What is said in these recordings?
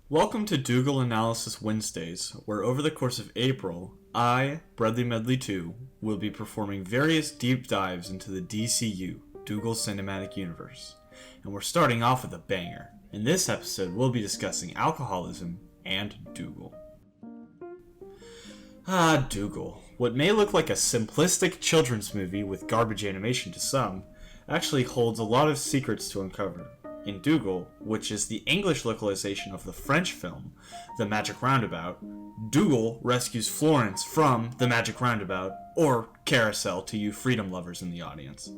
Welcome to Doogal Analysis Wednesdays, where over the course of April, I, Bredley Medley 2, will be performing various deep dives into the DCU, Doogals Cinematic Universe. And we're starting off with a banger. In this episode, we'll be discussing alcoholism and Doogal. Doogal. What may look like a simplistic children's movie with garbage animation to some, actually holds a lot of secrets to uncover. In Doogal, which is the English localization of the French film, The Magic Roundabout, Doogal rescues Florence from the Magic Roundabout, or Carousel to you freedom lovers in the audience.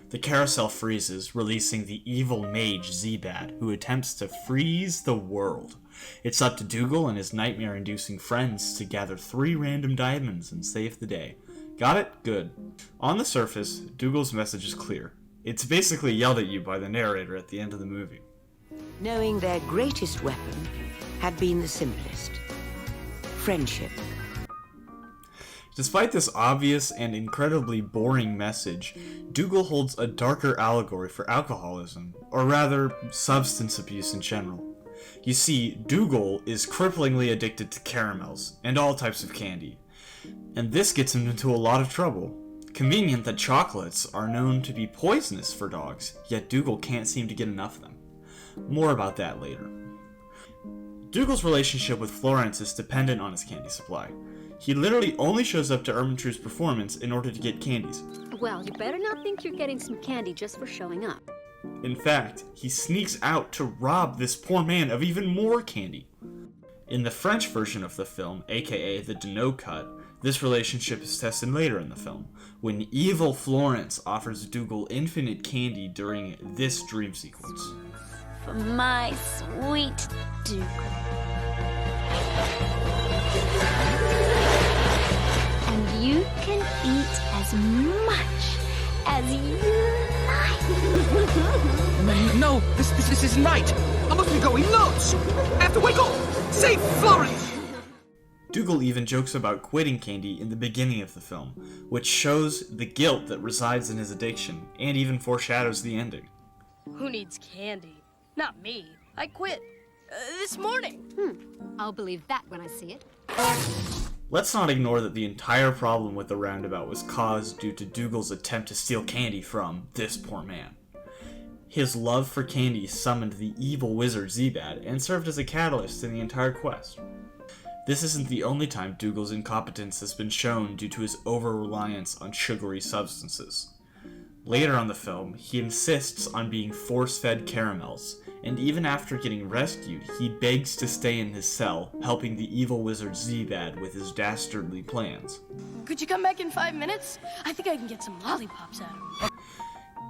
The carousel freezes, releasing the evil mage Zebad, who attempts to freeze the world. It's up to Doogal and his nightmare-inducing friends to gather 3 random diamonds and save the day. Got it? Good. On the surface, Doogal's message is clear. It's basically yelled at you by the narrator at the end of the movie. Knowing their greatest weapon had been the simplest. Friendship. Despite this obvious and incredibly boring message, Doogal holds a darker allegory for alcoholism, or rather, substance abuse in general. You see, Doogal is cripplingly addicted to caramels, and all types of candy. And this gets him into a lot of trouble. Convenient that chocolates are known to be poisonous for dogs, yet Doogal can't seem to get enough of them. More about that later. Doogal's relationship with Florence is dependent on his candy supply. He literally only shows up to Ermintrude's performance in order to get candies. Well, you better not think you're getting some candy just for showing up. In fact, he sneaks out to rob this poor man of even more candy. In the French version of the film, aka the Deneau cut, this relationship is tested later in the film, when evil Florence offers Doogal infinite candy during this dream sequence. For my sweet Dougal. And you can eat as much as you like. No, this isn't right. I must be going nuts. I have to wake up. Save Florence. Doogal even jokes about quitting candy in the beginning of the film, which shows the guilt that resides in his addiction, and even foreshadows the ending. Who needs candy? Not me. I quit. This morning. I'll believe that when I see it. Let's not ignore that the entire problem with the roundabout was caused due to Doogal's attempt to steal candy from this poor man. His love for candy summoned the evil wizard Zebad and served as a catalyst in the entire quest. This isn't the only time Doogal's incompetence has been shown due to his over-reliance on sugary substances. Later on the film, he insists on being force-fed caramels, and even after getting rescued, he begs to stay in his cell, helping the evil wizard Zebad with his dastardly plans. Could you come back in 5 minutes? I think I can get some lollipops out of him.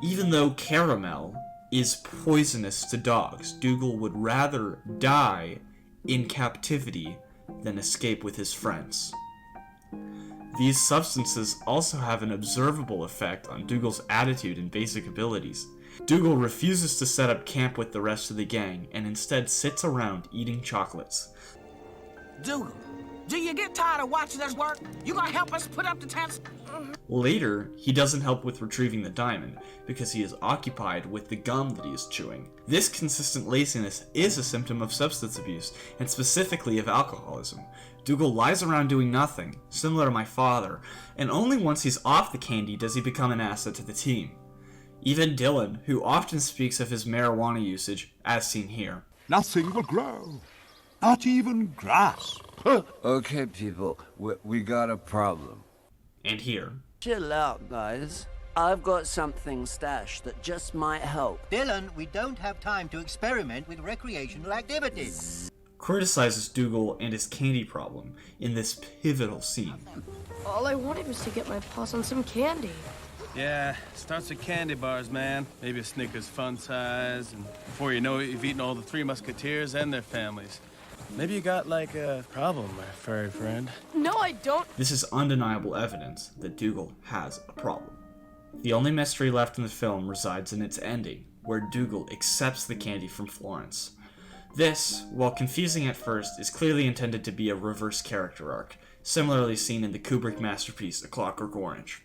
Even though caramel is poisonous to dogs, Doogal would rather die in captivity than escape with his friends. These substances also have an observable effect on Doogal's attitude and basic abilities. Doogal refuses to set up camp with the rest of the gang and instead sits around eating chocolates. Doogal, do you get tired of watching us work? You gonna help us put up the tents? Later, he doesn't help with retrieving the diamond because he is occupied with the gum that he is chewing. This consistent laziness is a symptom of substance abuse, and specifically of alcoholism. Doogal lies around doing nothing, similar to my father, and only once he's off the candy does he become an asset to the team. Even Dylan, who often speaks of his marijuana usage, as seen here. Nothing will grow, not even grass. Okay, people, we got a problem. And here. Chill out, guys. I've got something stashed that just might help. Dylan, we don't have time to experiment with recreational activities. Criticizes Doogal and his candy problem in this pivotal scene. All I wanted was to get my paws on some candy. Yeah, starts with candy bars, man. Maybe a Snickers fun size, and before you know it, you've eaten all the 3 Musketeers and their families. Maybe you got, like, a problem, my furry friend. No, I don't. This is undeniable evidence that Doogal has a problem. The only mystery left in the film resides in its ending, where Doogal accepts the candy from Florence. This, while confusing at first, is clearly intended to be a reverse character arc, similarly seen in the Kubrick masterpiece A Clockwork Orange.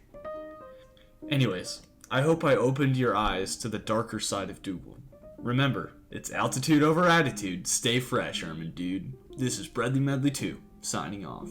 Anyways, I hope I opened your eyes to the darker side of Doogal. Remember, it's altitude over attitude. Stay fresh, Herman dude. This is Bredley Medley 2, signing off.